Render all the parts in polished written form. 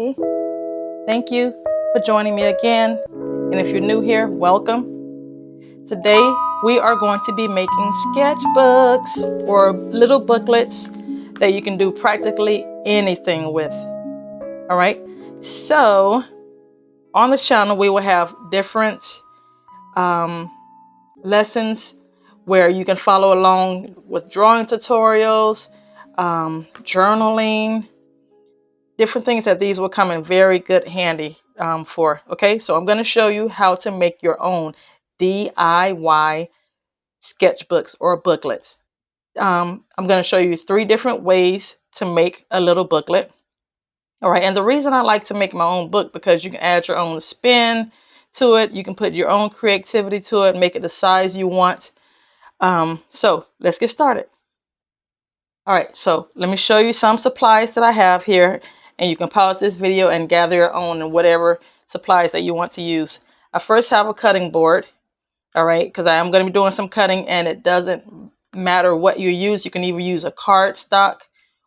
Hey, thank you for joining me again. And if you're new here, welcome. Today we are going to be making sketchbooks or little booklets that you can do practically anything with. All right. So on the channel, we will have different lessons where you can follow along with drawing tutorials, journaling, different things that these will come in very good handy for. Okay, so I'm going to show you how to make your own DIY sketchbooks or booklets. I'm going to show you 3 different ways to make a little booklet. All right, and the reason I like to make my own book because you can add your own spin to it. You can put your own creativity to it, make it the size you want. So let's get started. All right, so let me show you some supplies that I have here, and you can pause this video and gather your own and whatever supplies that you want to use. I first have a cutting board, all right, because I am going to be doing some cutting, and it doesn't matter what you use. You can either use a cardstock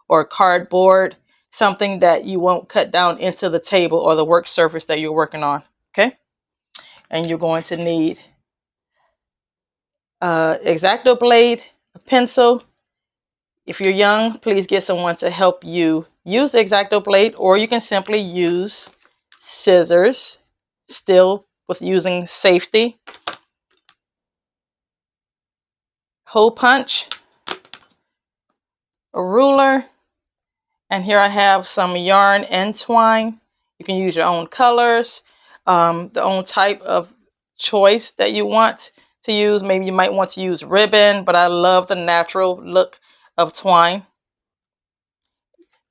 or cardboard, something that you won't cut down into the table or the work surface that you're working on, okay? And you're going to need an X-Acto blade, a pencil. If you're young, please get someone to help you use the X-Acto blade, or you can simply use scissors, still with using safety. Hole punch, a ruler, and here I have some yarn and twine. You can use your own colors, the own type of choice that you want to use. Maybe you might want to use ribbon, but I love the natural look of twine.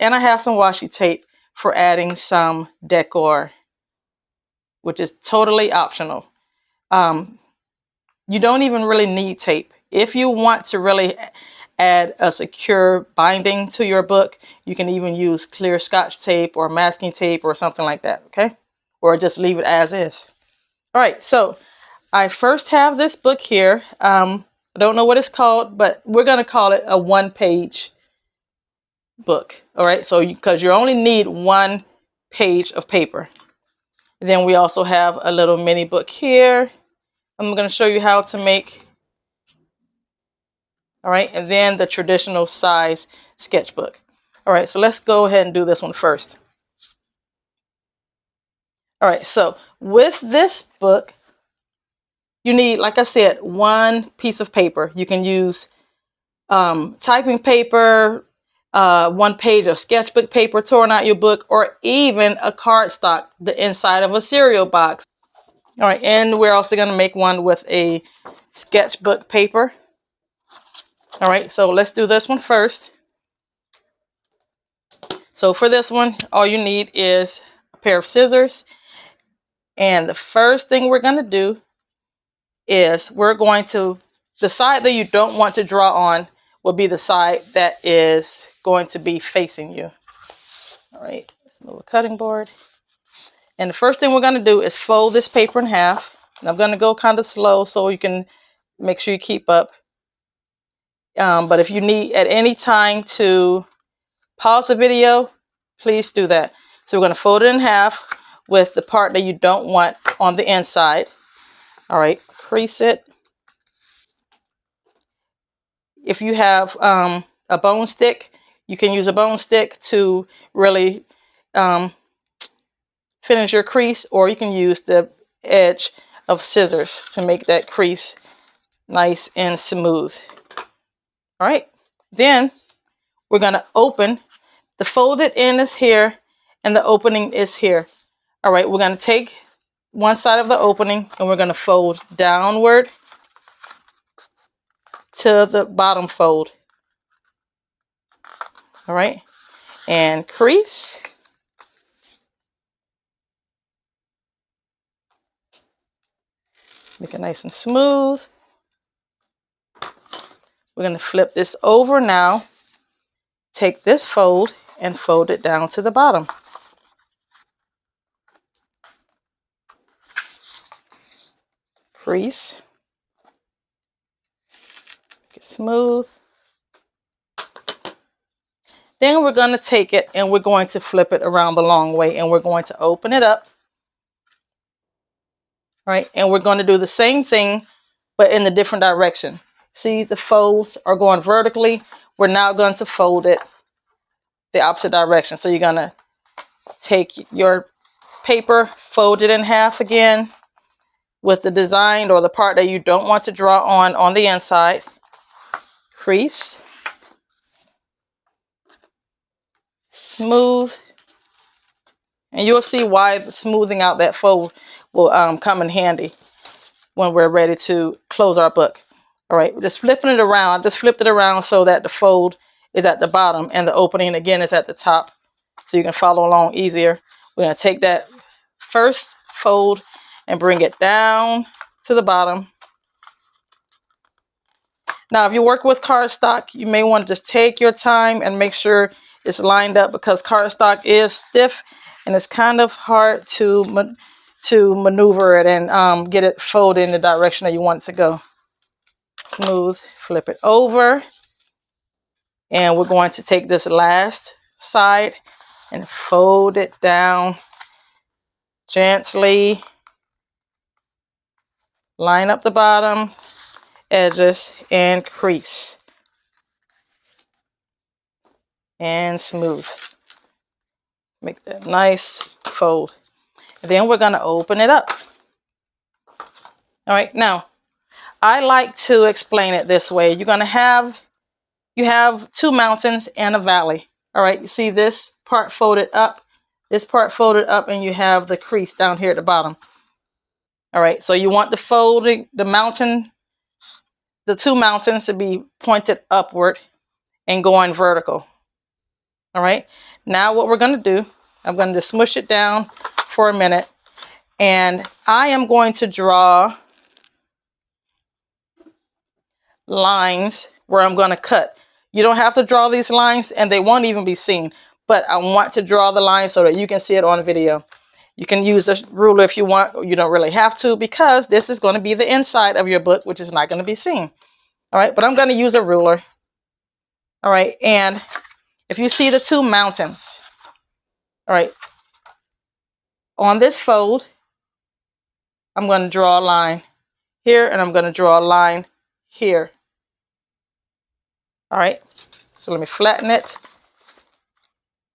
And I have some washi tape for adding some decor, which is totally optional. You don't even really need tape. If you want to really add a secure binding to your book, you can even use clear Scotch tape or masking tape or something like that, okay? Or just leave it as is. All right, so I first have this book here. I don't know what it's called, but we're going to call it a 1-page book. All right, so because you only need 1 page of paper. Then we also have a little mini book here. I'm going to show you how to make. All right, and then the traditional size sketchbook. All right, so let's go ahead and do this one first. All right, so with this book, you need, like I said, 1 piece of paper. You can use typing paper, 1 page of sketchbook paper torn out your book, or even a cardstock, the inside of a cereal box. All right, and we're also going to make one with a sketchbook paper. All right, so let's do this one first. So for this one, all you need is a pair of scissors. And the first thing we're going to do is we're going to, the side that you don't want to draw on will be the side that is going to be facing you. All right, let's move a cutting board. And the first thing we're going to do is fold this paper in half. And I'm going to go kind of slow so you can make sure you keep up. But if you need at any time to pause the video, please do that. So we're going to fold it in half with the part that you don't want on the inside. All right, crease it. If you have a bone stick, you can use a bone stick to really finish your crease, or you can use the edge of scissors to make that crease nice and smooth. All right, then we're going to open. The folded end is here and the opening is here. All right, we're going to take one side of the opening and we're going to fold downward to the bottom fold. All right, and crease. Make it nice and smooth. We're going to flip this over now. Take this fold and fold it down to the bottom. Crease. Make it smooth. Then we're going to take it and we're going to flip it around the long way, and we're going to open it up. Right? And we're going to do the same thing, but in a different direction. See, the folds are going vertically. We're now going to fold it the opposite direction. So you're going to take your paper, fold it in half again with the design or the part that you don't want to draw on the inside. Crease. Smooth. And you'll see why smoothing out that fold will come in handy when we're ready to close our book. All right, just flipping it around. I just flipped it around so that the fold is at the bottom and the opening again is at the top, so you can follow along easier. We're going to take that first fold and bring it down to the bottom. Now, if you work with cardstock, you may want to just take your time and make sure it's lined up, because cardstock is stiff and it's kind of hard to maneuver it and get it folded in the direction that you want it to go. Smooth, flip it over, and we're going to take this last side and fold it down gently. Line up the bottom edges and crease and smooth. Make that nice fold. And then we're going to open it up. All right, now I like to explain it this way. You're going to have, you have two mountains and a valley. All right, you see this part folded up, this part folded up, and you have the crease down here at the bottom. All right, so you want the folding, the mountain, the two mountains to be pointed upward and going vertical. All right, now what we're going to do, I'm going to smush it down for a minute, and I am going to draw lines where I'm going to cut. You don't have to draw these lines and they won't even be seen, but I want to draw the line so that you can see it on video. You can use a ruler if you want, or you don't really have to, because this is going to be the inside of your book, which is not going to be seen. All right, but I'm going to use a ruler. All right, and if you see the two mountains, all right, on this fold, I'm going to draw a line here, and I'm going to draw a line here. All right, so let me flatten it.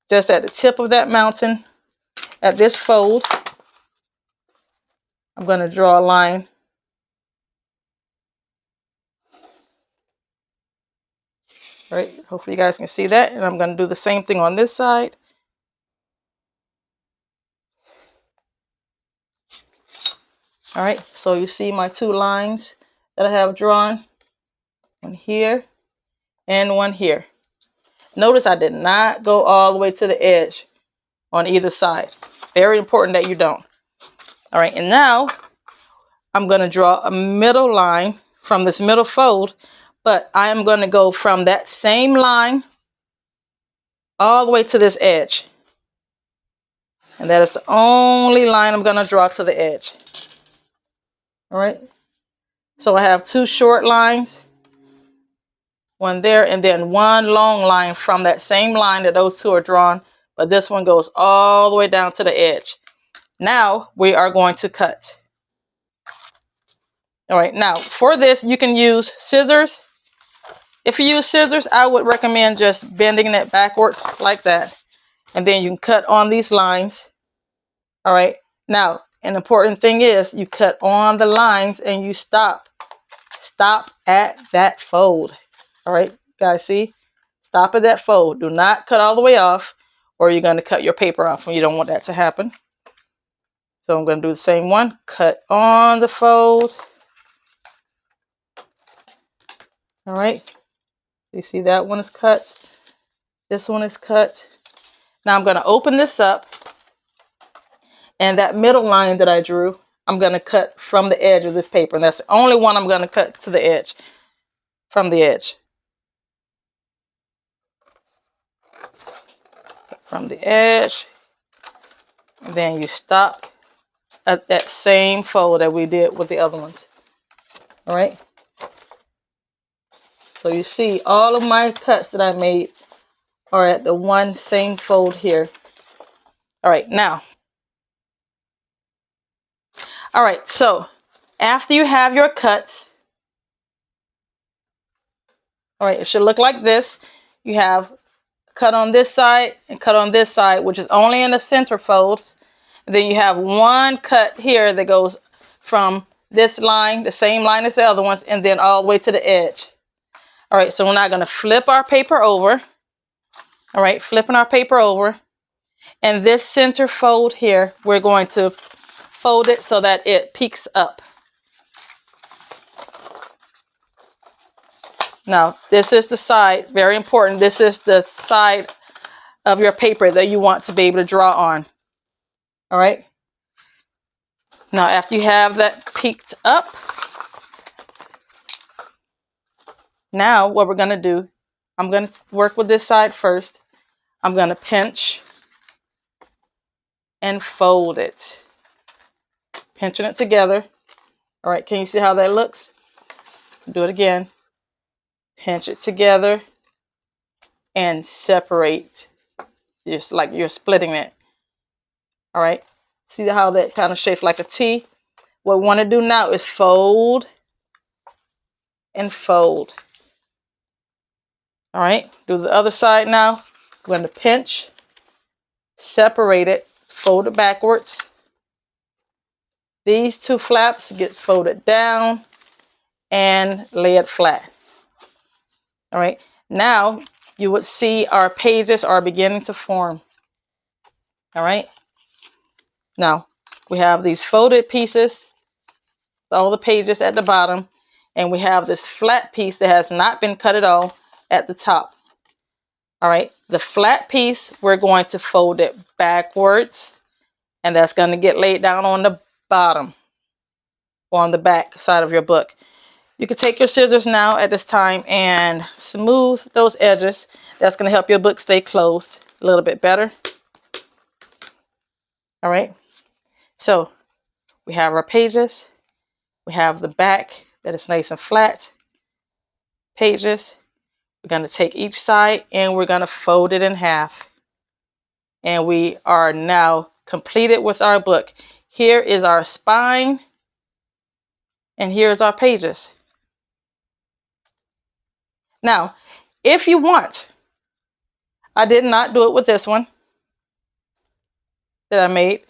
Just at the tip of that mountain, at this fold, I'm going to draw a line. All right, hopefully you guys can see that. And I'm going to do the same thing on this side. All right, so you see my two lines that I have drawn. One here and one here. Notice I did not go all the way to the edge on either side. Very important that you don't. All right, and now I'm going to draw a middle line from this middle fold, but I am going to go from that same line all the way to this edge. And that is the only line I'm going to draw to the edge. All right, so I have two short lines, one there, and then one long line from that same line that those two are drawn, but this one goes all the way down to the edge. Now we are going to cut. All right, now for this, you can use scissors. If you use scissors, I would recommend just bending it backwards like that. And then you can cut on these lines. All right, now an important thing is you cut on the lines and you stop. Stop at that fold. All right, guys, see? Stop at that fold. Do not cut all the way off, or you're going to cut your paper off, and you don't want that to happen. So I'm going to do the same one. Cut on the fold. All right. You see that one is cut. This one is cut. Now I'm going to open this up. And that middle line that I drew, I'm going to cut from the edge of this paper. And that's the only one I'm going to cut to the edge. From the edge. From the edge. And then you stop at that same fold that we did with the other ones. All right. So you see all of my cuts that I made are at the one same fold here. All right, now. All right, so after you have your cuts, all right, it should look like this. You have cut on this side and cut on this side, which is only in the center folds. And then you have one cut here that goes from this line, the same line as the other ones, and then all the way to the edge. All right, so we're now going to flip our paper over. All right, flipping our paper over. And this center fold here, we're going to fold it so that it peeks up. Now, this is the side, very important. This is the side of your paper that you want to be able to draw on. All right. Now, after you have that peeked up, now what we're going to do, I'm going to work with this side first. I'm going to pinch and fold it. Pinching it together. All right, can you see how that looks? Do it again. Pinch it together and separate. Just like you're splitting it. All right, see how that kind of shapes like a T? What we want to do now is fold and fold. All right, do the other side now. We're going to pinch, separate it, fold it backwards. These two flaps gets folded down and lay it flat. All right, now you would see our pages are beginning to form. All right, now we have these folded pieces, all the pages at the bottom, and we have this flat piece that has not been cut at all at the top. All right, the flat piece, we're going to fold it backwards, and that's going to get laid down on the bottom or on the back side of your book. You can take your scissors now at this time and smooth those edges. That's going to help your book stay closed a little bit better. All right, so we have our pages. We have the back that is nice and flat. Pages. We're going to take each side and we're going to fold it in half. And we are now completed with our book. Here is our spine. And here's our pages. Now, if you want, I did not do it with this one that I made.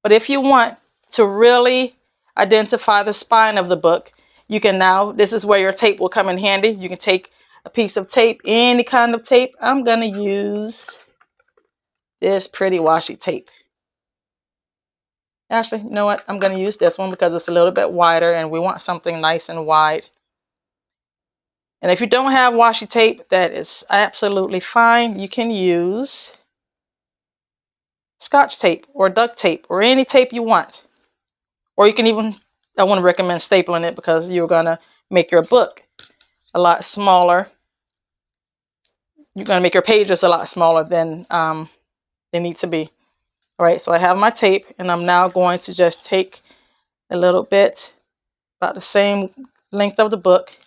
But if you want to really identify the spine of the book, you can now, this is where your tape will come in handy. You can take a piece of tape, any kind of tape. I'm going to use this pretty washi tape. Actually, you know what? I'm going to use this one because it's a little bit wider and we want something nice and wide. And if you don't have washi tape, that is absolutely fine. You can use Scotch tape or duct tape or any tape you want. Or you can even, I want to recommend stapling it because you're going to make your book a lot smaller. You're going to make your pages a lot smaller than they need to be. All right, so I have my tape and I'm now going to just take a little bit, about the same length of the book,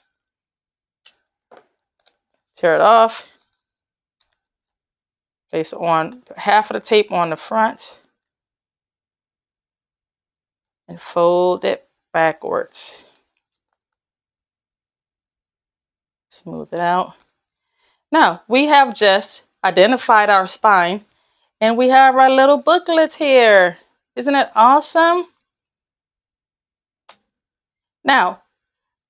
tear it off, place on half of the tape on the front, and fold it backwards. Smooth it out. Now, we have just identified our spine and we have our little booklets here. Isn't it awesome? Now,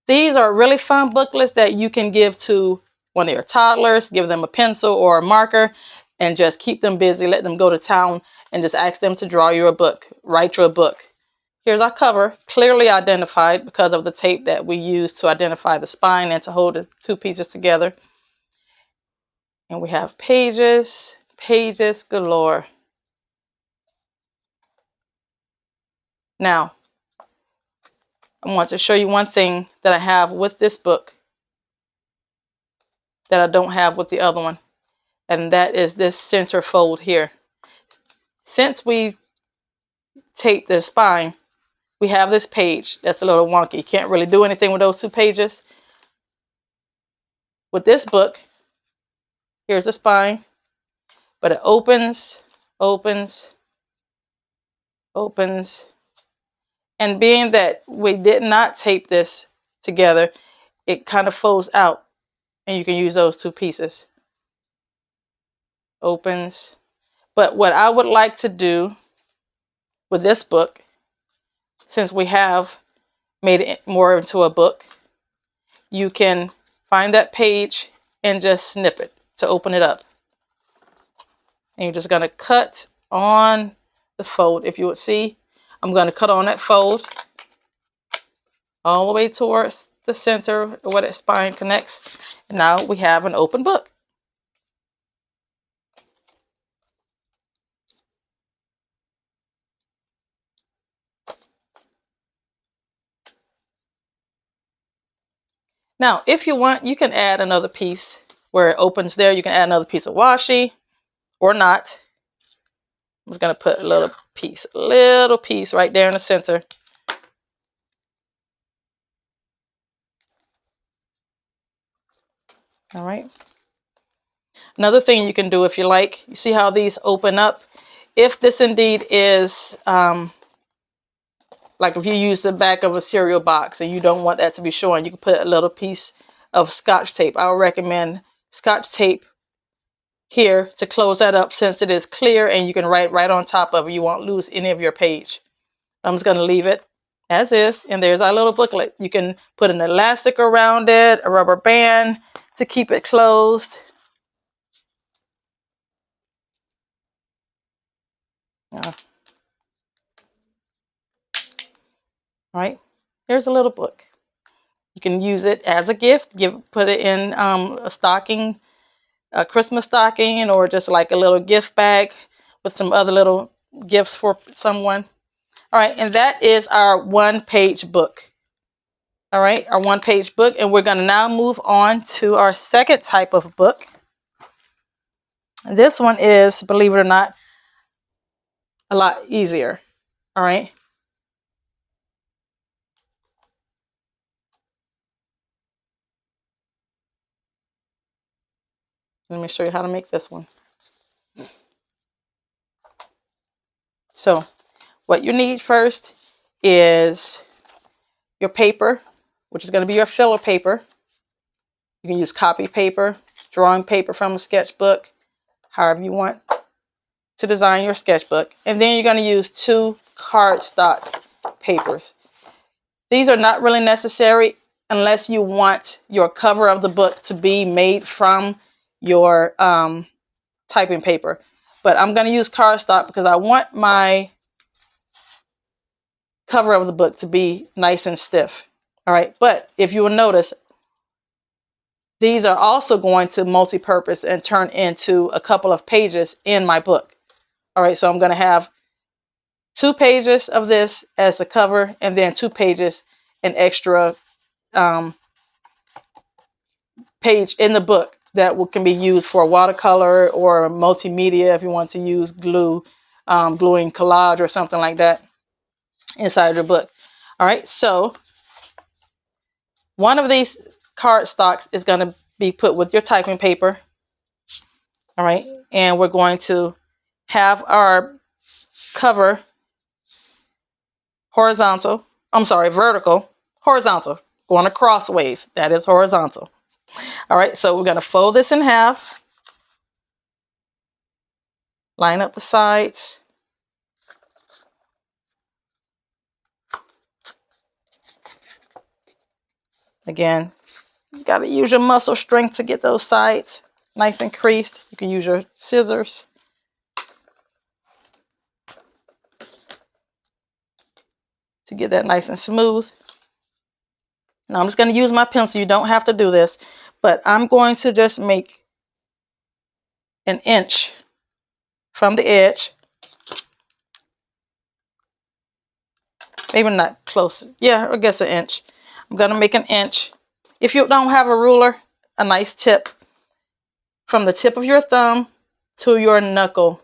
these are really fun booklets that you can give to one of your toddlers, give them a pencil or a marker, and just keep them busy. Let them go to town and just ask them to draw you a book, write you a book. Here's our cover, clearly identified because of the tape that we used to identify the spine and to hold the two pieces together. And we have pages, pages galore. Now, I want to show you one thing that I have with this book that I don't have with the other one. And that is this center fold here. Since we taped the spine, we have this page that's a little wonky. You can't really do anything with those two pages. With this book, Here's the spine, but it opens, opens, opens. And being that we did not tape this together, it kind of folds out, and you can use those two pieces. Opens. But what I would like to do with this book, since we have made it more into a book, you can find that page and just snip it to open it up. And you're just going to cut on the fold. If you would see, I'm going to cut on that fold all the way towards the center where that spine connects. And now we have an open book. Now, if you want, you can add another piece where it opens there. You can add another piece of washi or not. I'm just going to put a little piece right there in the center. All right. Another thing you can do if you like, you see how these open up? If this indeed is, like if you use the back of a cereal box and you don't want that to be showing, you can put a little piece of Scotch tape. I would recommend Scotch tape here to close that up, since it is clear and you can write right on top of it. You won't lose any of your page. I'm just going to leave it as is. And there's our little booklet. You can put an elastic around it, a rubber band to keep it closed. All right, here's a little book. You can use it as a gift. Put it in a stocking, a Christmas stocking, or just like a little gift bag with some other little gifts for someone. All right, and that is our one-page book. All right, our one-page book, and we're going to now move on to our second type of book. This one is, believe it or not, a lot easier. All right. Let me show you how to make this one. So what you need first is your paper, which is going to be your filler paper. You can use copy paper, drawing paper from a sketchbook, however you want to design your sketchbook. And then you're going to use 2 cardstock papers. These are not really necessary unless you want your cover of the book to be made from your typing paper. But I'm going to use cardstock because I want my cover of the book to be nice and stiff. All right, but if you will notice, these are also going to multi-purpose and turn into a couple of pages in my book. All right, so I'm going to have 2 pages of this as a cover, and then 2 pages, an extra page in the book that can be used for watercolor or multimedia if you want to use glue, gluing collage or something like that inside your book. All right, so one of these cardstocks is going to be put with your typing paper. All right, and we're going to have our cover horizontal. I'm sorry, vertical, horizontal, going across ways. That is horizontal. All right, so we're going to fold this in half, line up the sides. Again, you got to use your muscle strength to get those sides nice and creased. You can use your scissors. To get that nice and smooth. Now I'm just going to use my pencil. You don't have to do this, but I'm going to just make an inch from the edge. Maybe not close. Yeah, I guess an inch. I'm going to make an inch. If you don't have a ruler, a nice tip from the tip of your thumb to your knuckle.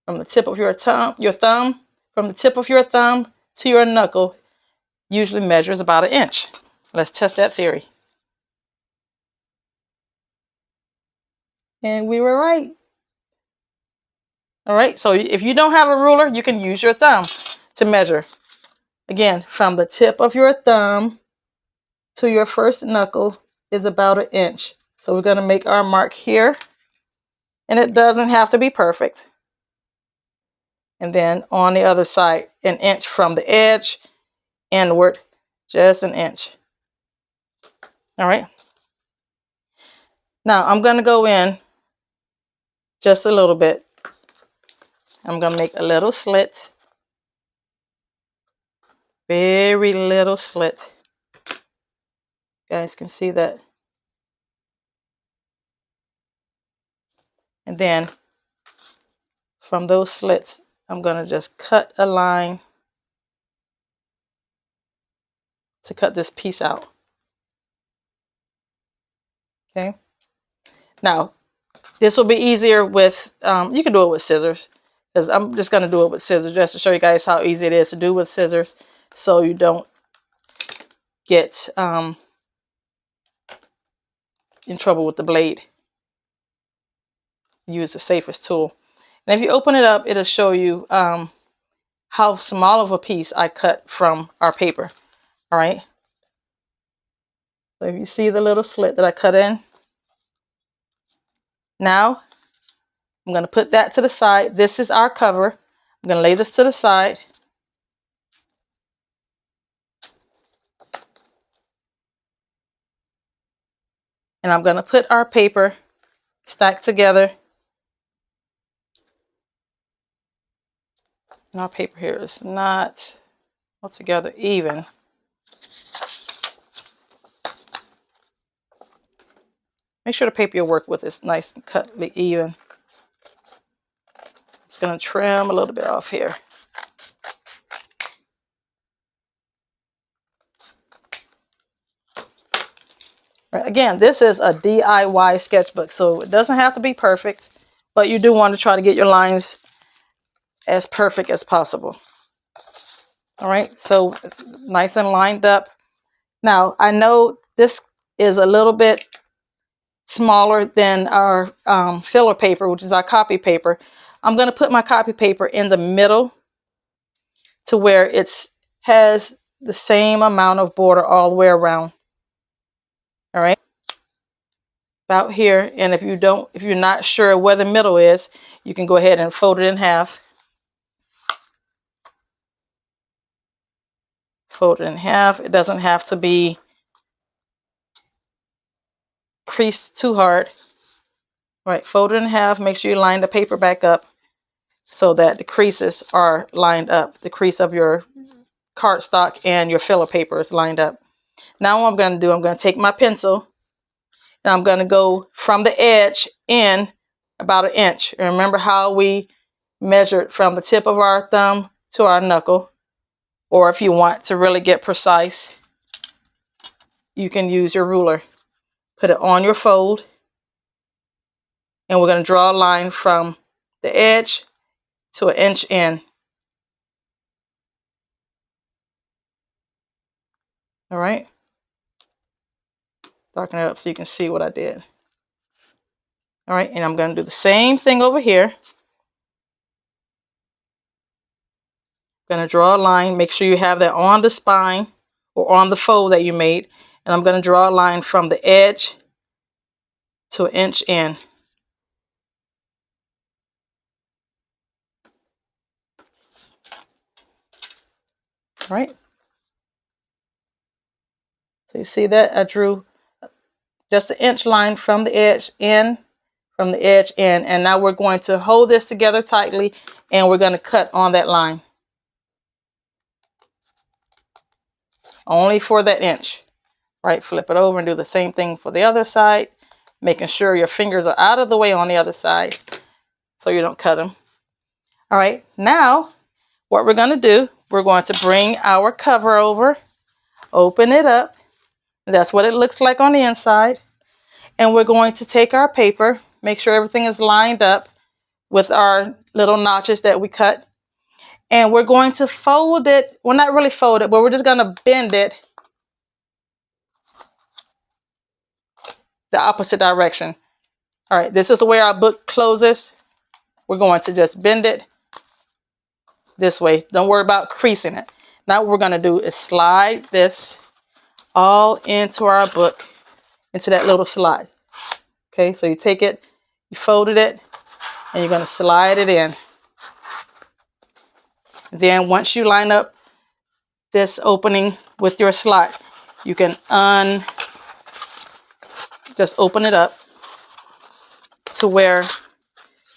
From the tip of your thumb, from the tip of your thumb to your knuckle usually measures about an inch. Let's test that theory. And we were right. All right, so if you don't have a ruler, you can use your thumb to measure. Again, from the tip of your thumb to your first knuckle is about 1 inch. So we're going to make our mark here. And it doesn't have to be perfect. And then on the other side, 1 inch from the edge inward, just 1 inch. All right. Now I'm going to go in just a little bit. I'm going to make a little slit. Very little slit. You guys can see that. And then from those slits, I'm going to just cut a line to cut this piece out. Okay. Now, this will be easier with, you can do it with scissors, because I'm just going to do it with scissors just to show you guys how easy it is to do with scissors, so you don't get in trouble with the blade. Use the safest tool. And if you open it up, it'll show you how small of a piece I cut from our paper. All right. So if you see the little slit that I cut in, now I'm going to put that to the side. This is our cover. I'm going to lay this to the side. And I'm going to put our paper stacked together. And our paper here is not altogether even. Make sure the paper you work with is nice and cut even. Just going to trim a little bit off here. Right, again, this is a DIY sketchbook, so it doesn't have to be perfect, but you do want to try to get your lines as perfect as possible. All right, so it's nice and lined up. Now, I know this is a little bit smaller than our filler paper, which is our copy paper. I'm going to put my copy paper in the middle to where it has the same amount of border all the way around. All right, about here. And if you're not sure where the middle is, you can go ahead and fold it in half. Fold it in half. It doesn't have to be creased too hard. All right, fold it in half. Make sure you line the paper back up so that the creases are lined up. The crease of your cardstock and your filler paper is lined up. Now what I'm going to do, I'm going to take my pencil and I'm going to go from the edge in about 1 inch. And remember how we measured from the tip of our thumb to our knuckle. Or if you want to really get precise, you can use your ruler. Put it on your fold. And we're going to draw a line from the edge to 1 inch in. All right. Darken it up so you can see what I did. All right, and I'm going to do the same thing over here. Going to draw a line. Make sure you have that on the spine or on the fold that you made. And I'm going to draw a line from the edge to 1 inch in. All right. So you see that I drew just 1 inch line from the edge in, from the edge in. And now we're going to hold this together tightly and we're going to cut on that line. Only for that inch. Right, flip it over and do the same thing for the other side, making sure your fingers are out of the way on the other side so you don't cut them. All right, now what we're going to do, we're going to bring our cover over, open it up. That's what it looks like on the inside. And we're going to take our paper, make sure everything is lined up with our little notches that we cut. And we're going to fold it, well, not really fold it, but we're just going to bend it the opposite direction. All right, this is the way our book closes. We're going to just bend it this way. Don't worry about creasing it. Now what we're going to do is slide this all into our book, into that little slide. Okay, so you take it, you folded it, and you're going to slide it in. Then once you line up this opening with your slot, you can just open it up to where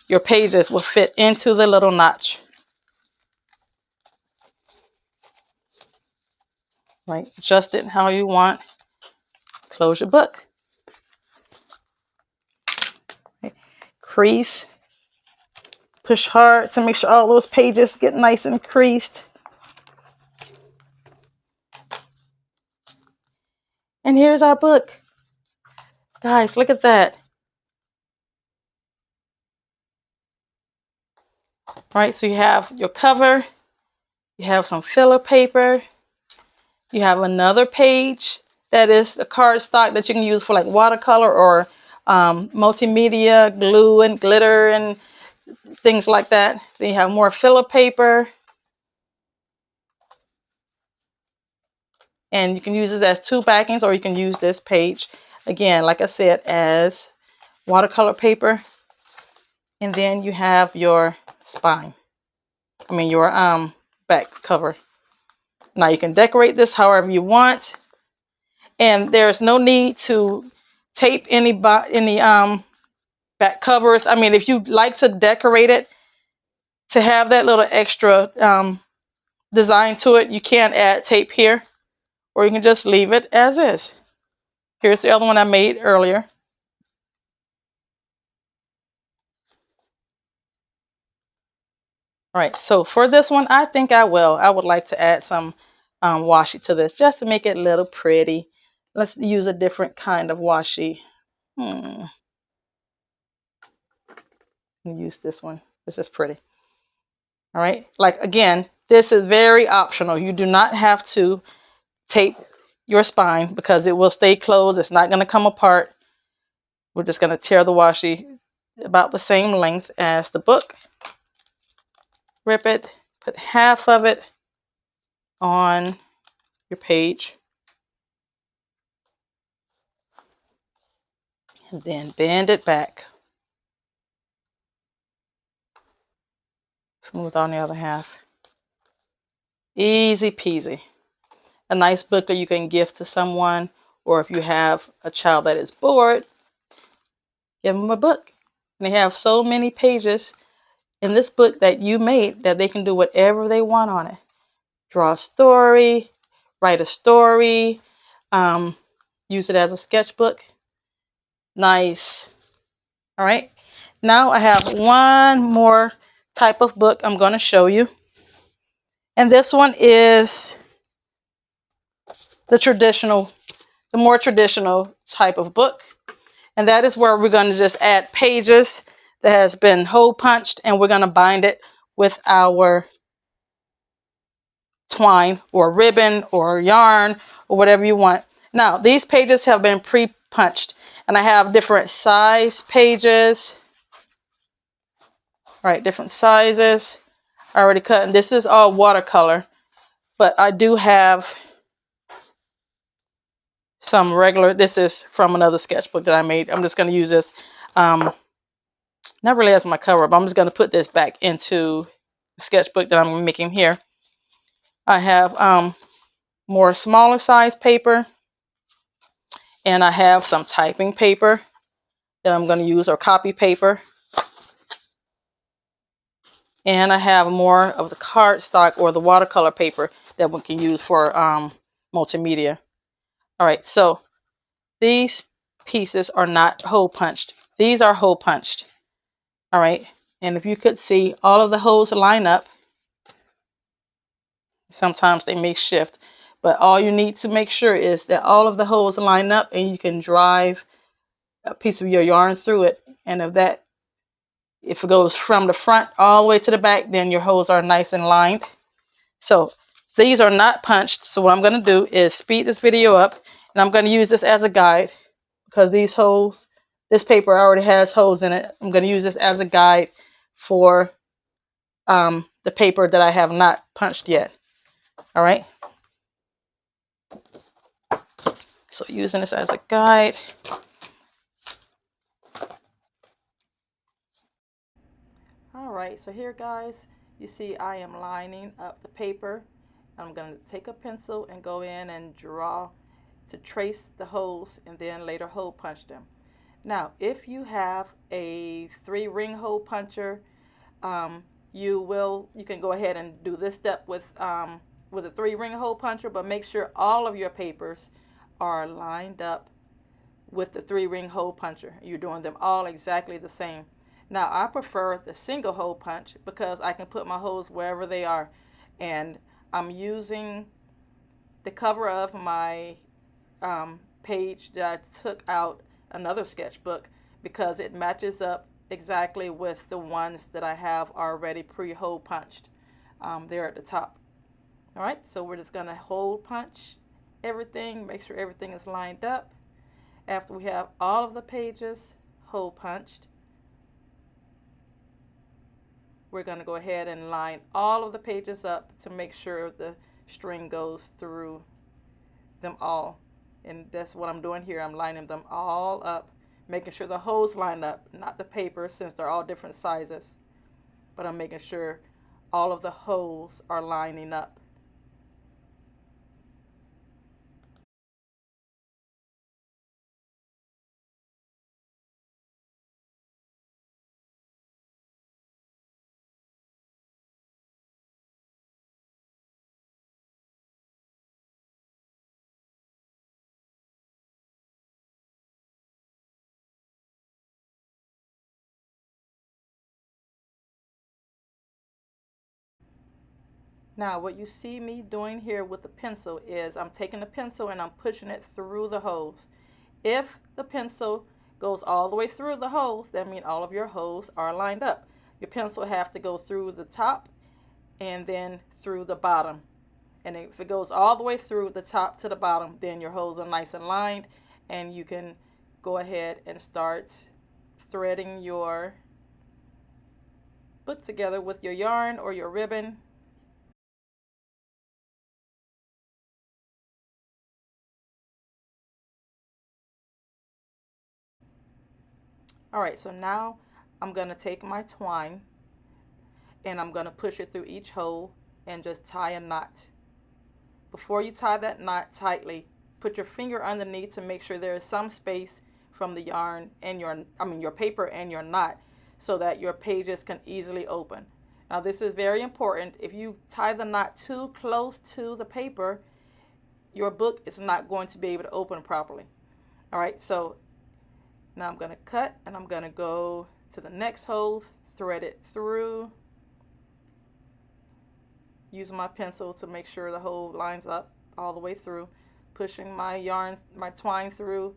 your pages will fit into the little notch. Right, adjust it how you want. Close your book. Okay. Crease. Push hard to make sure all those pages get nice and creased. And here's our book. Guys, look at that. All right, so you have your cover. You have some filler paper. You have another page that is a cardstock that you can use for like watercolor or multimedia, glue and glitter and things like that. Then you have more filler paper. And you can use this as 2 backings, or you can use this page, again, like I said, as watercolor paper. And then you have your spine. I mean your back cover. Now you can decorate this however you want. And there's no need to tape any back covers. I mean, if you like to decorate it to have that little extra design to it, you can add tape here, or you can just leave it as is. Here's the other one I made earlier. All right, so for this one, I think I would like to add some washi to this just to make it a little pretty. Let's use a different kind of washi. Use this one. This is pretty. All right, like again, this is very optional. You do not have to tape your spine because it will stay closed. It's not going to come apart. We're just going to tear the washi about the same length as the book. Rip it, put half of it on your page, and then bend it back. Smooth on the other half. Easy peasy. A nice book that you can gift to someone, or if you have a child that is bored, give them a book. And they have so many pages in this book that you made that they can do whatever they want on it. Draw a story, write a story, use it as a sketchbook. Nice. All right. Now I have one more type of book I'm going to show you. And this one is the more traditional type of book. And that is where we're going to just add pages that has been hole punched, and we're going to bind it with our twine or ribbon or yarn or whatever you want. Now, these pages have been pre-punched, and I have different size pages. All right, different sizes. I already cut, and this is all watercolor, but I do have some regular. This is from another sketchbook that I made. I'm just going to use this, not really as my cover, but I'm just going to put this back into the sketchbook that I'm making here. I have more smaller size paper, and I have some typing paper that I'm going to use, or copy paper. And I have more of the cardstock or the watercolor paper that we can use for multimedia. All right, so these pieces are not hole punched. These are hole punched. All right, and if you could see, all of the holes line up. Sometimes they may shift, but all you need to make sure is that all of the holes line up, and you can drive a piece of your yarn through it. And if it goes from the front all the way to the back, then your holes are nice and lined. So these are not punched. So what I'm going to do is speed this video up, and I'm going to use this as a guide because these holes This paper already has holes in it. I'm going to use this as a guide for the paper that I have not punched yet. All right. So using this as a guide. All right, so here guys, you see I am lining up the paper. I'm going to take a pencil and go in and draw to trace the holes and then later hole punch them. Now, if you have a 3-ring hole puncher, you can go ahead and do this step with a 3-ring hole puncher, but make sure all of your papers are lined up with the 3-ring hole puncher. You're doing them all exactly the same. Now, I prefer the single hole punch because I can put my holes wherever they are. And I'm using the cover of my page that I took out another sketchbook because it matches up exactly with the ones that I have already pre-hole punched there at the top. All right, so we're just going to hole punch everything, make sure everything is lined up. After we have all of the pages hole punched, we're going to go ahead and line all of the pages up to make sure the string goes through them all. And that's what I'm doing here. I'm lining them all up, making sure the holes line up, not the paper since they're all different sizes. But I'm making sure all of the holes are lining up. Now, what you see me doing here with the pencil is I'm taking the pencil and I'm pushing it through the holes. If the pencil goes all the way through the holes, that means all of your holes are lined up. Your pencil have to go through the top and then through the bottom. And if it goes all the way through the top to the bottom, then your holes are nice and lined, and you can go ahead and start threading your book together with your yarn or your ribbon. All right, so now I'm going to take my twine and I'm going to push it through each hole and just tie a knot. Before you tie that knot tightly, put your finger underneath to make sure there is some space from the yarn and your paper and your knot so that your pages can easily open. Now this is very important. If you tie the knot too close to the paper, your book is not going to be able to open properly. All right, so now I'm going to cut and I'm going to go to the next hole, thread it through, using my pencil to make sure the hole lines up all the way through, pushing my twine through,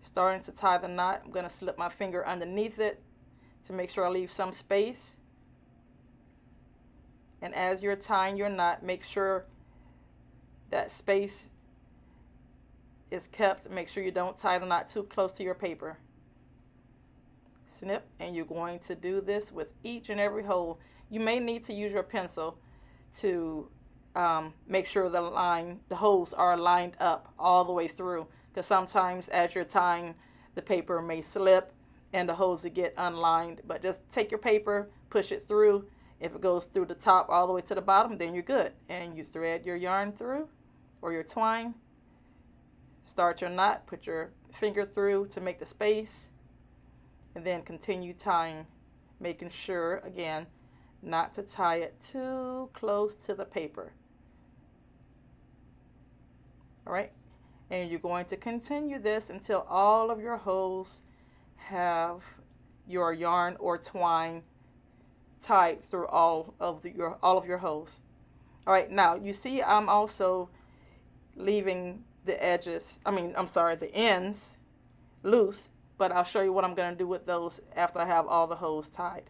starting to tie the knot. I'm going to slip my finger underneath it to make sure I leave some space. And as you're tying your knot, make sure that space is kept. Make sure you don't tie the knot too close to your paper. Snip, and you're going to do this with each and every hole. You may need to use your pencil to make sure the holes are lined up all the way through, because sometimes as you're tying, the paper may slip and the holes will get unlined. But just take your paper, push it through. If it goes through the top all the way to the bottom, then you're good. And you thread your yarn through or your twine. Start your knot, put your finger through to make the space, and then continue tying, making sure, again, not to tie it too close to the paper. All right, and you're going to continue this until all of your holes have your yarn or twine tied through all of your holes. All right, now you see I'm also leaving the the ends loose, but I'll show you what I'm going to do with those after I have all the holes tied.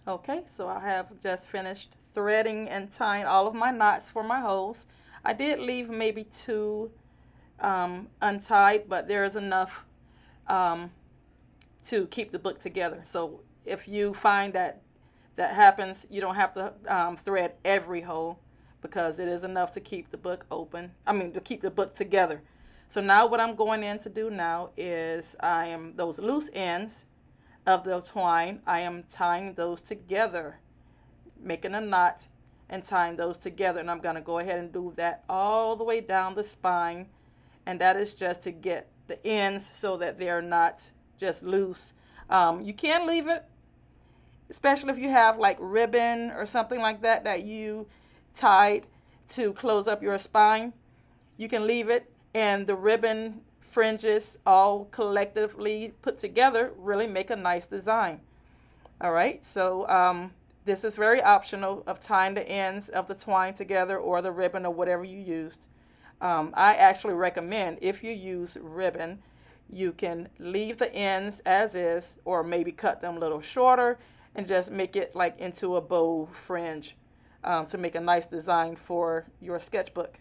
Okay, so I have just finished threading and tying all of my knots for my holes. I did leave maybe two untied, but there is enough to keep the book together. So if you find that that happens, you don't have to thread every hole, because it is enough to keep the book open. I mean, to keep the book together. So now what I'm going in to do now is those loose ends of the twine, I am tying those together, making a knot and tying those together. And I'm going to go ahead and do that all the way down the spine. And that is just to get the ends so that they're not just loose. You can leave it, especially if you have like ribbon or something like that that you tied to close up your spine. You can leave it, and the ribbon fringes all collectively put together really make a nice design. All right, so this is very optional of tying the ends of the twine together or the ribbon or whatever you used. I actually recommend, if you use ribbon, you can leave the ends as is, or maybe cut them a little shorter and just make it like into a bow fringe to make a nice design for your sketchbook.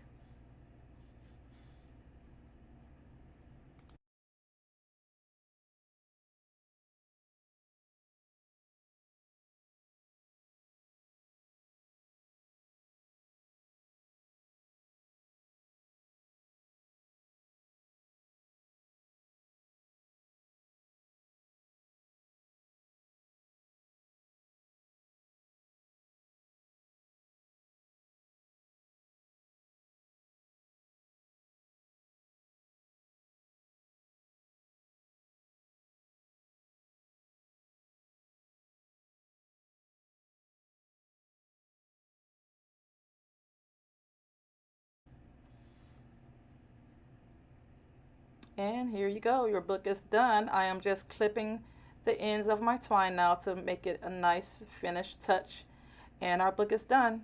And here you go, your book is done. I am just clipping the ends of my twine now to make it a nice finished touch. And our book is done.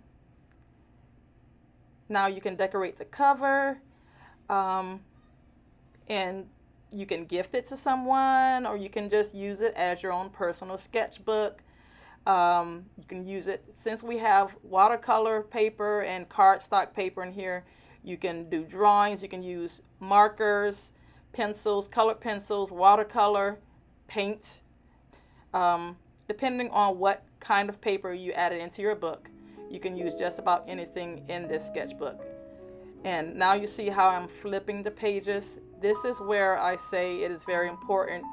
Now you can decorate the cover, um, and you can gift it to someone, or you can just use it as your own personal sketchbook. You can use it, since we have watercolor paper and cardstock paper in here, you can do drawings, you can use markers, pencils, colored pencils, watercolor, paint, depending on what kind of paper you added into your book. You can use just about anything in this sketchbook. And now you see how I'm flipping the pages. This is where I say it is very important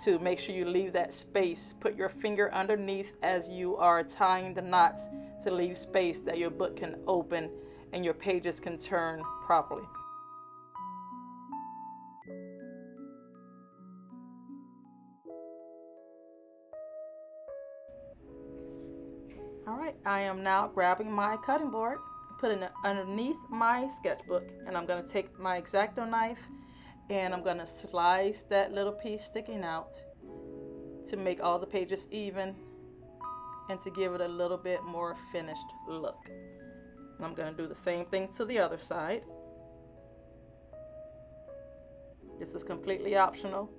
to make sure you leave that space. Put your finger underneath as you are tying the knots to leave space that your book can open and your pages can turn properly. All right, I am now grabbing my cutting board, putting it underneath my sketchbook, and I'm going to take my X-Acto knife and I'm going to slice that little piece sticking out to make all the pages even and to give it a little bit more finished look. And I'm going to do the same thing to the other side. This is completely optional.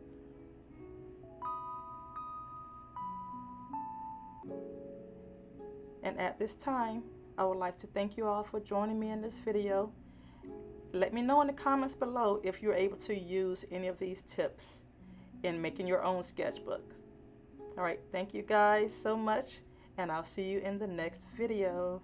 And at this time, I would like to thank you all for joining me in this video. Let me know in the comments below if you're able to use any of these tips in making your own sketchbooks. All right, thank you guys so much, and I'll see you in the next video.